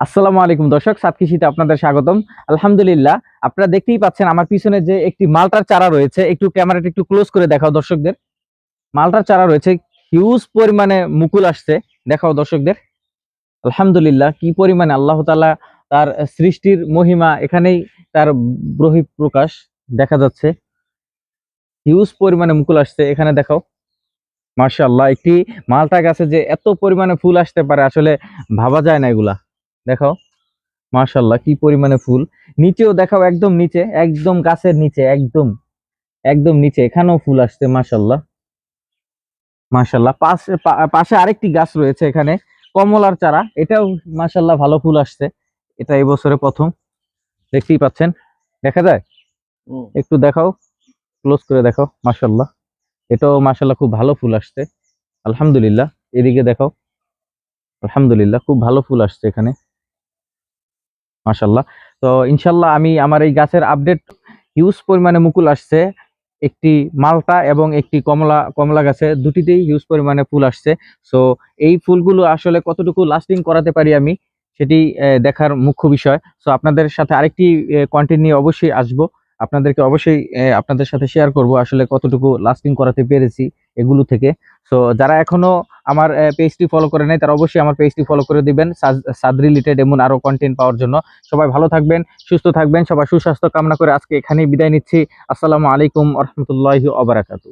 আসসালামু আলাইকুম দর্শক, সাত কৃষিতে আপনাদের স্বাগতম। আলহামদুলিল্লাহ, আপনারা দেখতেই পাচ্ছেন আমার পিছনে যে একটি মালটার চারা রয়েছে। একটু ক্যামেরাটা একটু ক্লোজ করে দেখাও দর্শকদের। মালটার চারা রয়েছে, হিউজ পরিমাণে মুকুল আসছে। দেখাও দর্শকদের। আলহামদুলিল্লাহ, কি পরিমাণে আল্লাহ তাআলা তার সৃষ্টির মহিমা এখানেই তার বহিঃপ্রকাশ দেখা যাচ্ছে। হিউজ পরিমাণে মুকুল আসছে এখানে দেখাও। মাশাআল্লাহ, একটি মালটা গাছে যে এত পরিমাণে ফুল আসতে পারে আসলে ভাবা যায় না এগুলা। দেখাও মাশাআল্লাহ, কি পরিমাণে ফুল। নিচেও দেখাও, একদম নিচে, একদম গাছের নিচে, একদম একদম নিচে এখানেও ফুল আসছে। মাশাআল্লাহ মাশাআল্লাহ, পাশে আরেকটি গাছ রয়েছে এখানে, কমলার চারা। এটাও মাশাআল্লাহ ভালো ফুল আসছে। এটা এই বছরে প্রথম, দেখতেই পাচ্ছেন। দেখা যায়, একটু দেখাও, ক্লোজ করে দেখাও। মাশাআল্লাহ, এটাও মাশাআল্লাহ খুব ভালো ফুল আসছে। আলহামদুলিল্লাহ, এদিকে দেখাও। আলহামদুলিল্লাহ, খুব ভালো ফুল আসছে এখানে। মাশাআল্লাহ। তো ইনশাআল্লাহ আমি আমার এই গাছের আপডেট, হিউজ পরিমাণে মুকুল আসছে। একটি মালটা এবং একটি কমলা গাছে, দুটিতেই হিউজ পরিমাণে ফুল আসছে। সো এই ফুলগুলো আসলে কতটুকু লাস্টিং করাতে পারি আমি, সেটি দেখার মুখ্য বিষয়। সো আপনাদের সাথে আরেকটি কন্টেন্ট নিয়ে অবশ্যই আসবো। আপনাদেরকে অবশ্যই আপনাদের সাথে শেয়ার করব আসলে কতটুকু লাস্টিং করাতে পেরেছি এগুলো থেকে। সো যারা এখনো আমার পেজটি ফলো করে নাই, তারা অবশ্যই আমার পেজটি ফলো করে দিবেন সাদ রিলেটেড এমন আরো কন্টেন্ট পাওয়ার জন্য। সবাই ভালো থাকবেন, সুস্থ থাকবেন, সবার সুস্বাস্থ্য কামনা করে আজকে এখানেই বিদায় নিচ্ছি। আসসালামু আলাইকুম ওয়া রাহমাতুল্লাহি ওয়া বারাকাতুহু।